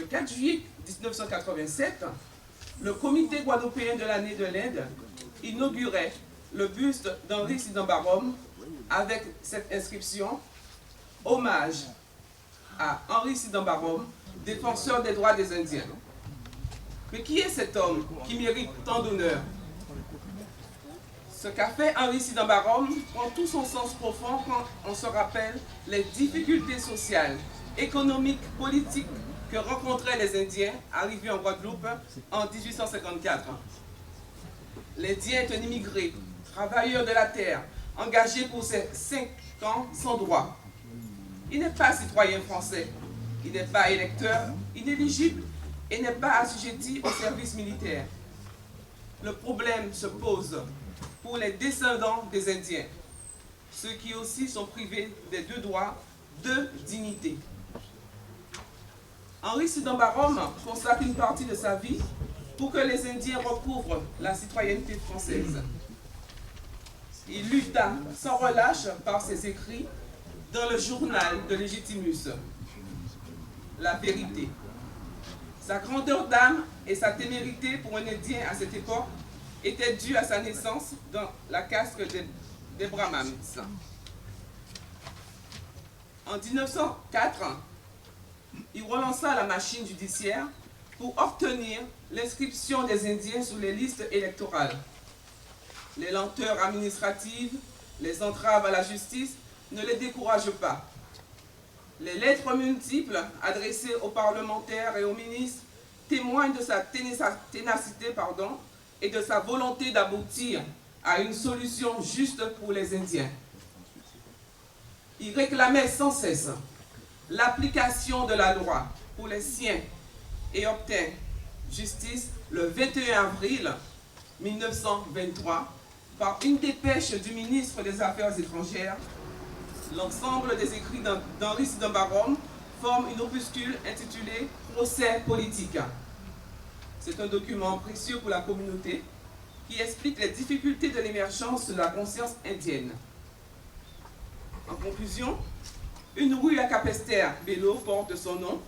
Le 4 juillet 1987, le comité guadeloupéen de l'année de l'Inde inaugurait le buste d'Henri Sidon Barome avec cette inscription « Hommage à Henri Sidon Barome, défenseur des droits des Indiens ». Mais qui est cet homme qui mérite tant d'honneur? Ce qu'a fait Henri Sidon Barome prend tout son sens profond quand on se rappelle les difficultés sociales, économiques, politiques que rencontraient les Indiens arrivés en Guadeloupe en 1854. L'Indien est un immigré, travailleur de la terre, engagé pour ses 5 ans sans droit. Il n'est pas citoyen français, il n'est pas électeur, inéligible et n'est pas assujetti au service militaire. Le problème se pose pour les descendants des Indiens, ceux qui aussi sont privés des 2 droits de dignité. Henri Sidon Barome consacre une partie de sa vie pour que les Indiens recouvrent la citoyenneté française. Il lutta sans relâche par ses écrits dans le journal de Légitimus, La Vérité. Sa grandeur d'âme et sa témérité pour un Indien à cette époque étaient dues à sa naissance dans la casque des Brahmanes. En 1904, il relança la machine judiciaire pour obtenir l'inscription des Indiens sur les listes électorales. Les lenteurs administratives, les entraves à la justice ne les découragent pas. Les lettres multiples adressées aux parlementaires et aux ministres témoignent de sa ténacité et de sa volonté d'aboutir à une solution juste pour les Indiens. Il réclamait sans cesse l'application de la loi pour les siens et obtint justice le 21 avril 1923 par une dépêche du ministre des Affaires étrangères. L'ensemble des écrits d'Henri Sidon Barome forme une opuscule intitulée « Procès politique ». C'est un document précieux pour la communauté qui explique les difficultés de l'émergence de la conscience indienne. En conclusion, une rue à Capesterre-Belo porte son nom,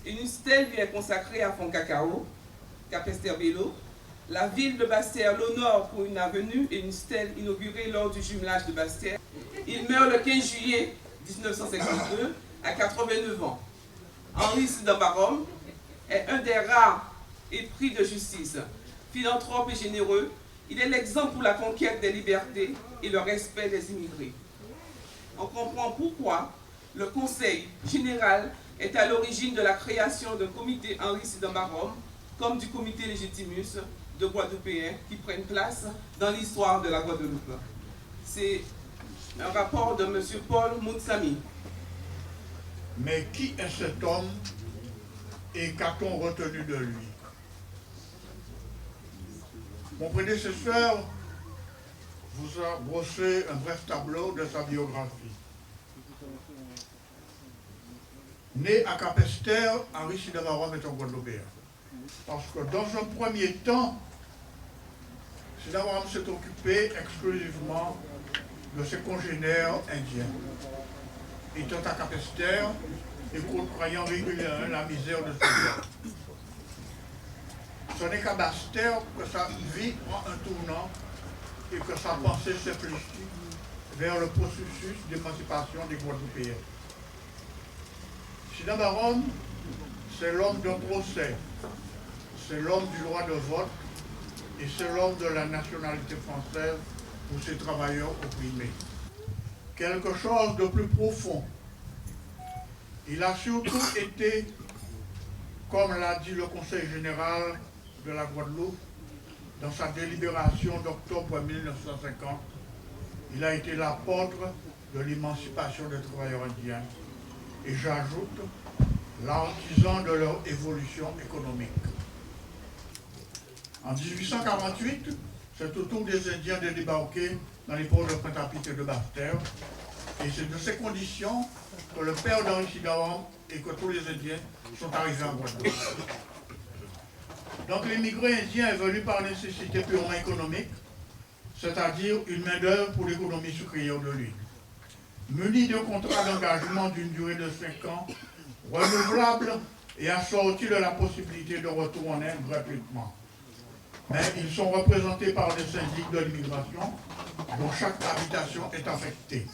une stèle lui est consacrée à Foncacao, Capesterre-Belo. La ville de Basse-Terre l'honore pour une avenue et une stèle inaugurée lors du jumelage de Basse-Terre. Il meurt le 15 juillet 1952 à 89 ans. Henri Sidon Barome est un des rares épris de justice. Philanthrope et généreux, il est l'exemple pour la conquête des libertés et le respect des immigrés. On comprend pourquoi le Conseil général est à l'origine de la création d'un comité Henri Sidon Barome, comme du comité Légitimus de Guadeloupéens qui prennent place dans l'histoire de la Guadeloupe. C'est un rapport de M. Paul Moutsami. Mais qui est cet homme et qu'a-t-on retenu de lui? Mon prédécesseur vous a brossé un bref tableau de sa biographie. Né à Capesterre, Henri Sidon Barome est un Guadeloupéen. Parce que dans un premier temps, Sidon Barome s'est occupé exclusivement de ses congénères indiens. Étant à Capesterre et côtoyant régulièrement la misère de ce peuple. Ce n'est qu'à Basse-Terre que sa vie prend un tournant et que sa pensée s'infléchit vers le processus d'émancipation des Guadeloupéens. Sidon Barome, c'est l'homme d'un procès, c'est l'homme du droit de vote et c'est l'homme de la nationalité française pour ces travailleurs opprimés. Quelque chose de plus profond. Il a surtout été, comme l'a dit le Conseil général de la Guadeloupe, dans sa délibération d'octobre 1950, il a été l'apôtre de l'émancipation des travailleurs indiens. Et j'ajoute, l'artisan de leur évolution économique. En 1848, c'est au tour des Indiens de débarquer dans les ports de Pointe-à-Pitre et de Basse-Terre. Et c'est de ces conditions que le père d'Henri Sidon Barome et que tous les Indiens sont arrivés en Guadeloupe. Donc l'émigré indien est venu par nécessité purement économique, c'est-à-dire une main-d'œuvre pour l'économie sucrière de l'huile. Muni de contrats d'engagement d'une durée de 5 ans, renouvelables et assortis de la possibilité de retour en Inde gratuitement. Mais ils sont représentés par des syndics de l'immigration dont chaque habitation est affectée.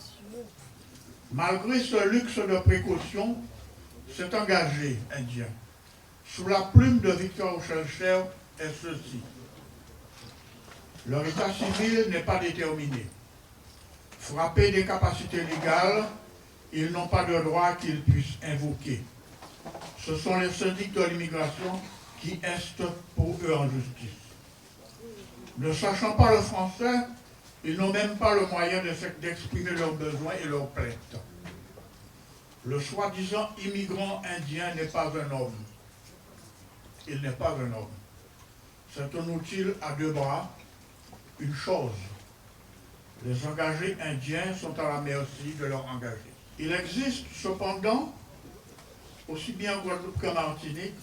Malgré ce luxe de précaution, cet engagé indien, sous la plume de Victor Schœlcher, est ceci. Leur état civil n'est pas déterminé. Frappés des capacités légales, ils n'ont pas de droit qu'ils puissent invoquer. Ce sont les syndics de l'immigration qui instent pour eux en justice. Ne sachant pas le français, ils n'ont même pas le moyen d'exprimer leurs besoins et leurs plaintes. Le soi-disant immigrant indien n'est pas un homme. Il n'est pas un homme. C'est un outil à deux bras. Une chose, les engagés indiens sont à la merci de leurs engagés. Il existe cependant, aussi bien en Guadeloupe qu'en Martinique,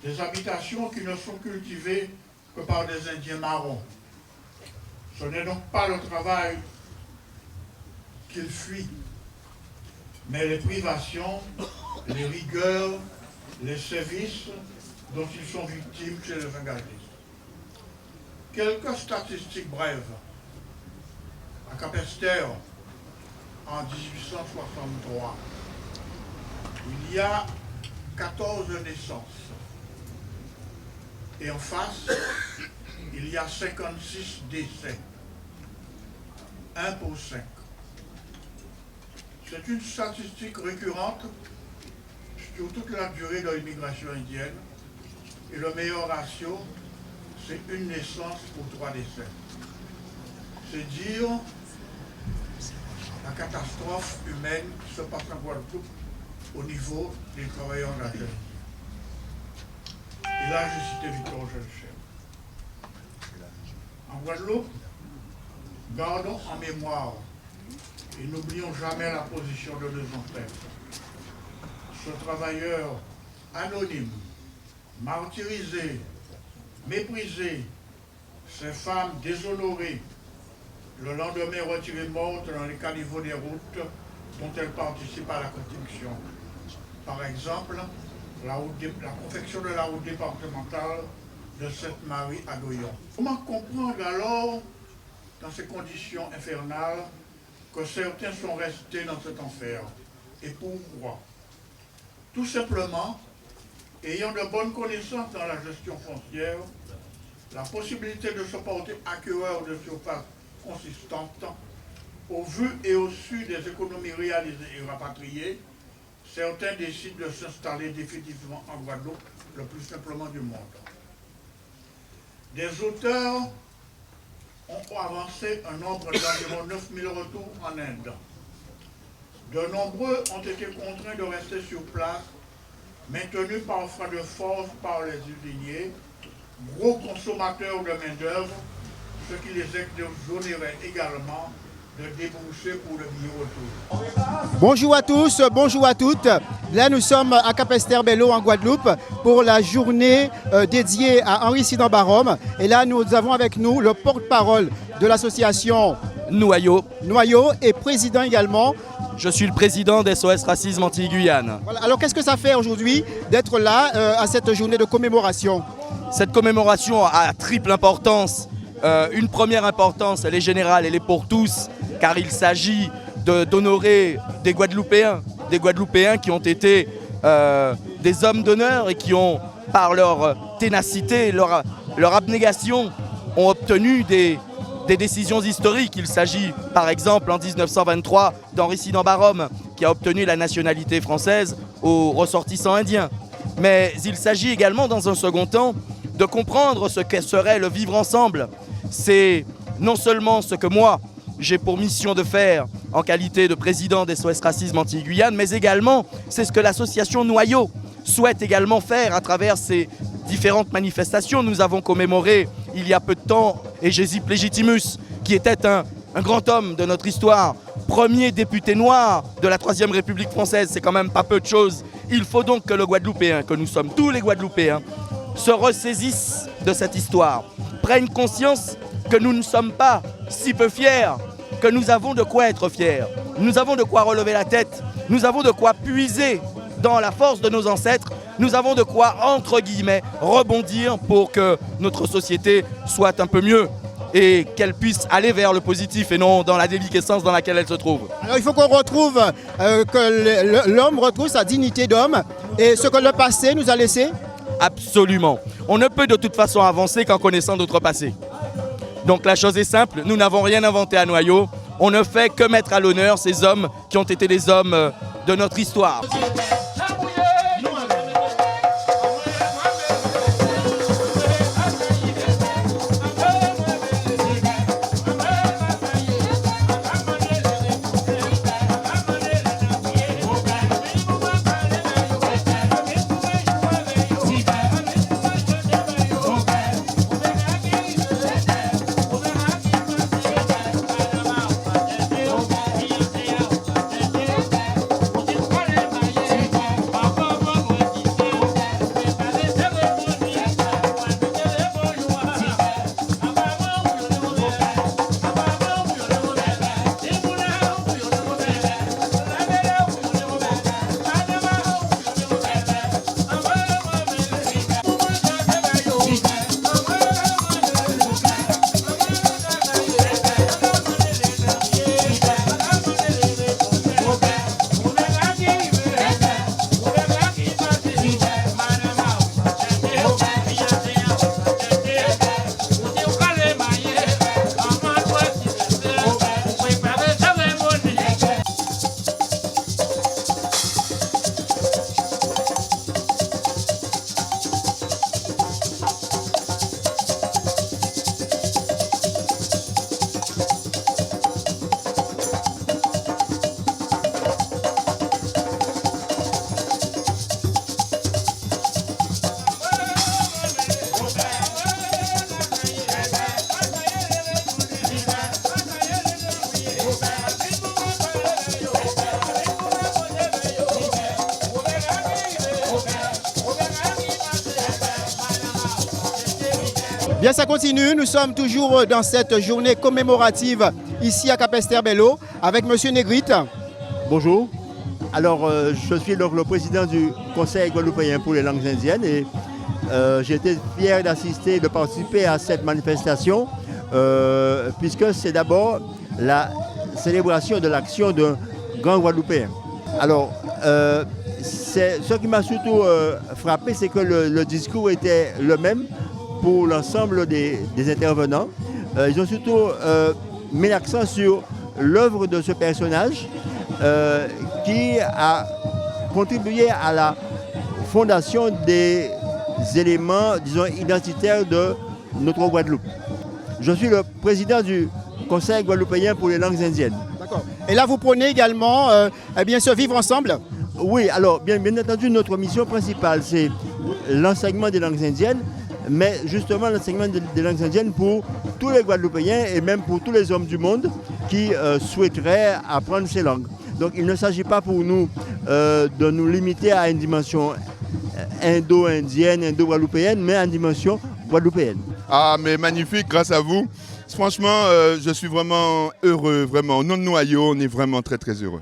des habitations qui ne sont cultivées que par des Indiens marrons. Ce n'est donc pas le travail qu'ils fuient, mais les privations, les rigueurs, les sévices dont ils sont victimes chez les engagés. Quelques statistiques brèves. À Capesterre, en 1863, il y a 14 naissances. Et en face, il y a 56 décès. 1 pour 5. C'est une statistique récurrente sur toute la durée de l'immigration indienne. Et le meilleur ratio, c'est une naissance pour 3 décès. C'est dire la catastrophe humaine qui se passe en Guadeloupe au niveau des travailleurs engagés. Et là, j'ai cité Victor Schœlcher. En Guadeloupe, gardons en mémoire et n'oublions jamais la position de nos ancêtres. Ce travailleur anonyme, martyrisé, méprisé, ces femmes déshonorées, le lendemain retirées mortes dans les caniveaux des routes dont elles participent à la construction. Par exemple, la confection de la route départementale de Sainte-Marie à Goyon. Comment comprendre alors, dans ces conditions infernales, que certains sont restés dans cet enfer? Et pourquoi? Tout simplement, ayant de bonnes connaissances dans la gestion foncière, la possibilité de se porter acquéreur de surface consistante, au vu et au su des économies réalisées et rapatriées, certains décident de s'installer définitivement en Guadeloupe, le plus simplement du monde. Des auteurs ont avancé un nombre d'environ 9000 retours en Inde. De nombreux ont été contraints de rester sur place, maintenus parfois de force par les usiniers, gros consommateurs de main-d'œuvre, ce qui les exonérait également de déboucher pour le billet-retour. Bonjour à tous, bonjour à toutes. Là, nous sommes à Capesterre-Belle-Eau en Guadeloupe pour la journée dédiée à Henri Sidant Barham. Et là, nous avons avec nous le porte-parole de l'association Noyau et président également. Je suis le président d'SOS Racisme Antilles-Guyane. Voilà. Alors, qu'est-ce que ça fait aujourd'hui d'être là à cette journée de commémoration? Cette commémoration a triple importance. Une première importance, elle est générale, elle est pour tous, car il s'agit d'honorer des Guadeloupéens qui ont été des hommes d'honneur et qui ont, par leur ténacité, leur abnégation, ont obtenu des décisions historiques. Il s'agit par exemple en 1923 d'Henri Sidant Barham qui a obtenu la nationalité française aux ressortissants indiens. Mais il s'agit également dans un second temps de comprendre ce que serait le vivre ensemble. C'est non seulement ce que moi j'ai pour mission de faire en qualité de président d'SOS Racisme Antilles-Guyane, mais également c'est ce que l'association Noyau souhaite également faire à travers ces différentes manifestations. Nous avons commémoré il y a peu de temps Egésip Légitimus, qui était un grand homme de notre histoire, premier député noir de la 3e République française. C'est quand même pas peu de choses. Il faut donc que le Guadeloupéen, que nous sommes tous les Guadeloupéens, se ressaisissent de cette histoire, prennent conscience que nous ne sommes pas si peu fiers, que nous avons de quoi être fiers, nous avons de quoi relever la tête, nous avons de quoi puiser dans la force de nos ancêtres nous avons de quoi, entre guillemets, rebondir pour que notre société soit un peu mieux et qu'elle puisse aller vers le positif et non dans la déliquescence dans laquelle elle se trouve. Alors il faut qu'on retrouve, que l'homme retrouve sa dignité d'homme et ce que le passé nous a laissé. Absolument. On ne peut de toute façon avancer qu'en connaissant notre passé. Donc la chose est simple, nous n'avons rien inventé à noyau. On ne fait que mettre à l'honneur ces hommes qui ont été les hommes de notre histoire. Bien, ça continue. Nous sommes toujours dans cette journée commémorative ici à Capesterre-Belle-Eau avec M. Negrite. Bonjour. Alors, je suis donc le président du Conseil guadeloupéen pour les langues indiennes et j'ai été fier d'assister et de participer à cette manifestation puisque c'est d'abord la célébration de l'action d'un grand Guadeloupéen. Alors, ce qui m'a surtout frappé, c'est que le discours était le même pour l'ensemble des intervenants. Ils ont surtout mis l'accent sur l'œuvre de ce personnage qui a contribué à la fondation des éléments, disons, identitaires de notre Guadeloupe. Je suis le président du Conseil guadeloupéen pour les langues indiennes. D'accord. Et là, vous prônez également eh bien, ce vivre ensemble? Oui, alors bien entendu, notre mission principale, c'est l'enseignement des langues indiennes, mais justement l'enseignement des langues indiennes pour tous les Guadeloupéens et même pour tous les hommes du monde qui souhaiteraient apprendre ces langues. Donc il ne s'agit pas pour nous de nous limiter à une dimension indo-indienne, indo-guadeloupéenne, mais à une dimension guadeloupéenne. Ah, mais magnifique, grâce à vous. Franchement, je suis vraiment heureux, vraiment. Au nom de Noyau, on est vraiment très, très heureux.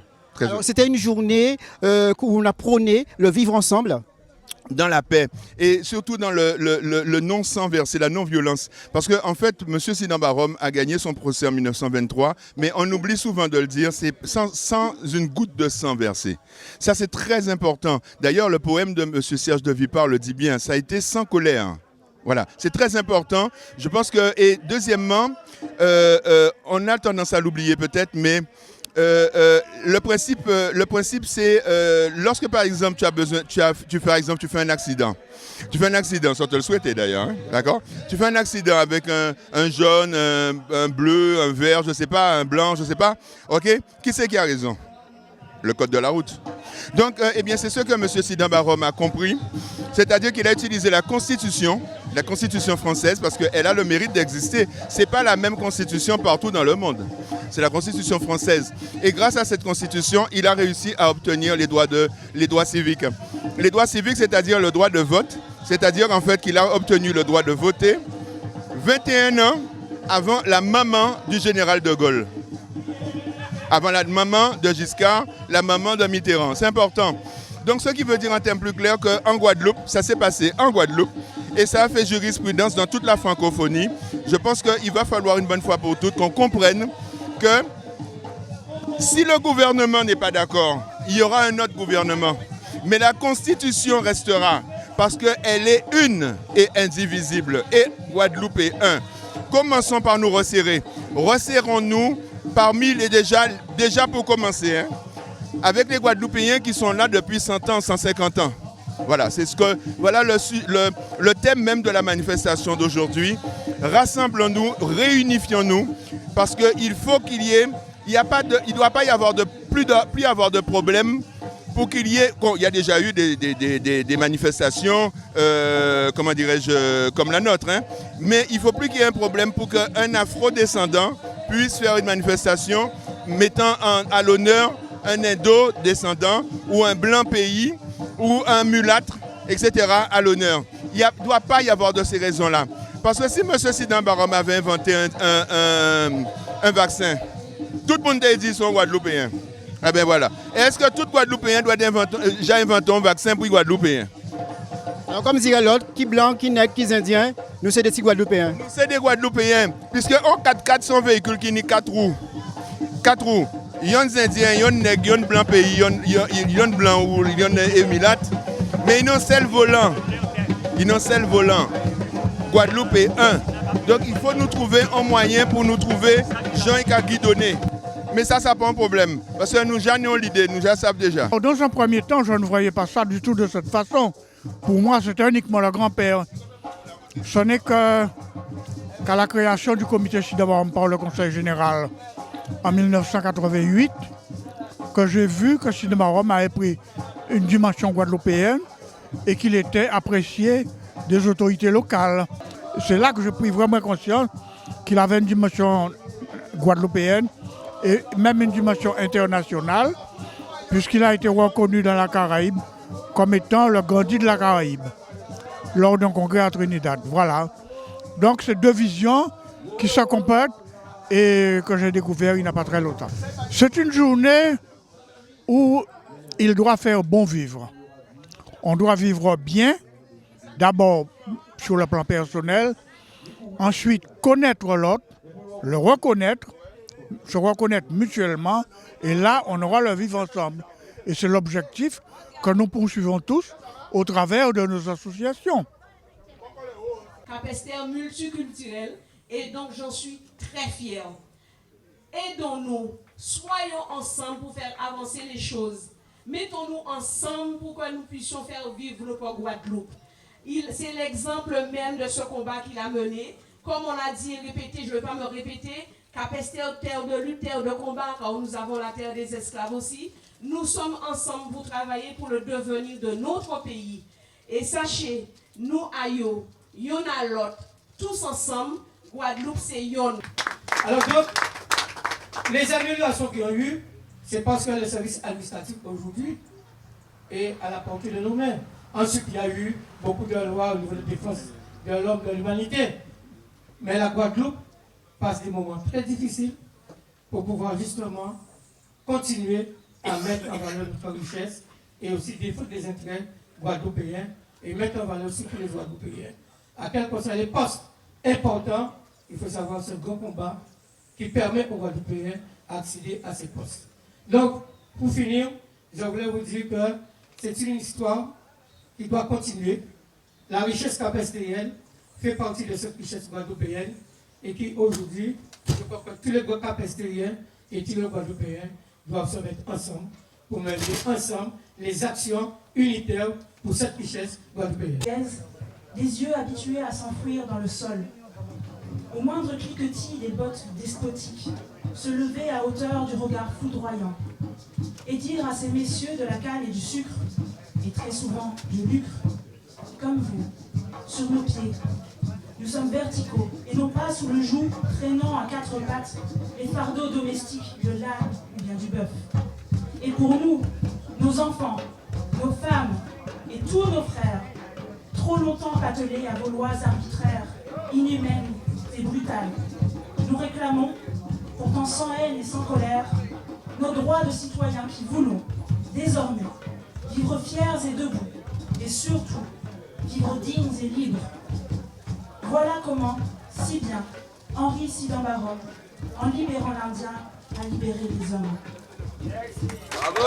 C'était une journée où on a prôné le vivre ensemble. Dans la paix et surtout dans le non-sang versé, la non-violence. Parce qu'en fait, M. Sidan Barom a gagné son procès en 1923, mais on oublie souvent de le dire, c'est sans une goutte de sang versé. Ça, c'est très important. D'ailleurs, le poème de M. Serge de Vipar le dit bien, ça a été sans colère. Voilà, c'est très important. Je pense que, et deuxièmement, on a tendance à l'oublier peut-être, mais le principe c'est lorsque par exemple tu fais un accident. Tu fais un accident sans te le souhaiter d'ailleurs, hein, d'accord? Tu fais un accident avec un jaune, un bleu, un vert, je sais pas, un blanc, je sais pas. Ok? Qui c'est qui a raison? Le code de la route. Donc, eh bien, c'est ce que M. Sidan Barom a compris, c'est-à-dire qu'il a utilisé la Constitution française, parce qu'elle a le mérite d'exister. Ce n'est pas la même Constitution partout dans le monde. C'est la Constitution française. Et grâce à cette Constitution, il a réussi à obtenir les droits civiques. Les droits civiques, c'est-à-dire le droit de vote, c'est-à-dire en fait qu'il a obtenu le droit de voter 21 ans avant la maman du général de Gaulle. Avant la maman de Giscard, la maman de Mitterrand. C'est important. Donc ce qui veut dire en termes plus clairs qu'en Guadeloupe, ça s'est passé en Guadeloupe et ça a fait jurisprudence dans toute la francophonie. Je pense qu'il va falloir une bonne fois pour toutes qu'on comprenne que si le gouvernement n'est pas d'accord, il y aura un autre gouvernement. Mais la Constitution restera parce qu'elle est une et indivisible. Et Guadeloupe est un. Commençons par nous resserrer. Resserrons-nous parmi les déjà pour commencer, hein, avec les Guadeloupéens qui sont là depuis 100 ans, 150 ans. Voilà, c'est voilà le thème même de la manifestation d'aujourd'hui. Rassemblons-nous, réunifions-nous, parce qu'il faut qu'il y ait, il ne doit pas y avoir plus avoir de problème pour qu'il y ait, il y a déjà eu des manifestations, comment dirais-je, comme la nôtre, hein, mais il ne faut plus qu'il y ait un problème pour qu'un afro-descendant puisse faire une manifestation mettant à l'honneur un indo-descendant ou un blanc pays ou un mulâtre, etc. à l'honneur. Il ne doit pas y avoir de ces raisons-là. Parce que si M. Sidney Barham avait inventé un vaccin, tout le monde a dit son Guadeloupéen. Eh bien voilà. Est-ce que tout Guadeloupéen doit déjà inventer un vaccin pour les Guadeloupéens? Alors comme dirait l'autre, qui blanc, qui nègre, qui indien, nous c'est des petits Guadeloupéens. Nous c'est des Guadeloupéens, puisque en 4x4 sont véhicules qui n'ont 4 roues. 4 roues. Il y a des indiens, il y a des nègres, il y a des blancs pays, il y a des blancs ou il y a des émirates. Mais ils ont seul volant. Ils ont seul volant. Guadeloupe est un. Donc il faut nous trouver un moyen pour nous trouver gens qui ont guidonné. Mais ça n'a pas un problème. Parce que nous avons l'idée, nous savons déjà. Dans un premier temps, je ne voyais pas ça du tout de cette façon. Pour moi, c'était uniquement le grand-père. Ce n'est qu'à la création du comité Sidney Barham par le Conseil général en 1988 que j'ai vu que Sidney Barham avait pris une dimension guadeloupéenne et qu'il était apprécié des autorités locales. C'est là que j'ai pris vraiment conscience qu'il avait une dimension guadeloupéenne et même une dimension internationale, puisqu'il a été reconnu dans la Caraïbe comme étant le Gandhi de la Caraïbe, lors d'un congrès à Trinidad. Voilà. Donc c'est deux visions qui s'accompagnent et que j'ai découvert il n'y a pas très longtemps. C'est une journée où il doit faire bon vivre. On doit vivre bien, d'abord sur le plan personnel, ensuite connaître l'autre, le reconnaître, se reconnaître mutuellement, et là, on aura le vivre ensemble. Et c'est l'objectif que nous poursuivons tous au travers de nos associations. Capesterre multiculturel, et donc j'en suis très fière. Aidons-nous, soyons ensemble pour faire avancer les choses. Mettons-nous ensemble pour que nous puissions faire vivre notre Guadeloupe. C'est l'exemple même de ce combat qu'il a mené. Comme on a dit et répété, je ne vais pas me répéter, Capesterre, terre de lutte, terre de combat, car nous avons la terre des esclaves aussi. Nous sommes ensemble pour travailler pour le devenir de notre pays. Et sachez, nous aïeux, y'en a l'autre, tous ensemble, Guadeloupe c'est yon. Alors donc, les améliorations qu'il y a eu, c'est parce que le service administratif aujourd'hui est à la portée de nos mains. Ensuite, il y a eu beaucoup de lois au niveau de défense de l'homme, de l'humanité. Mais la Guadeloupe passe des moments très difficiles pour pouvoir justement continuer à mettre en valeur notre richesse et aussi défendre les intérêts guadeloupéens et mettre en valeur aussi tous les Guadeloupéens. À quel point les postes importants, il faut savoir ce grand combat qui permet aux Guadeloupéens d'accéder à ces postes. Donc, pour finir, je voulais vous dire que c'est une histoire qui doit continuer. La richesse capestérienne fait partie de cette richesse guadeloupéenne et qui aujourd'hui, je crois que tous les capestériens et tous les Guadeloupéens doivent se mettre ensemble pour mener ensemble les actions unitaires pour cette richesse guadeloupéenne. Des yeux habitués à s'enfouir dans le sol. Au moindre cliquetis des bottes despotiques, se lever à hauteur du regard foudroyant et dire à ces messieurs de la canne et du sucre, et très souvent du lucre, comme vous, sur nos pieds. Nous sommes verticaux et non pas sous le joug, traînant à quatre pattes les fardeaux domestiques de l'âne ou bien du bœuf. Et pour nous, nos enfants, nos femmes et tous nos frères, trop longtemps attelés à vos lois arbitraires, inhumaines et brutales, nous réclamons, pourtant sans haine et sans colère, nos droits de citoyens qui voulons, désormais, vivre fiers et debout, et surtout, vivre dignes et libres. Voilà comment, si bien, Henri Sidambarom, en libérant l'Indien, a libéré les hommes.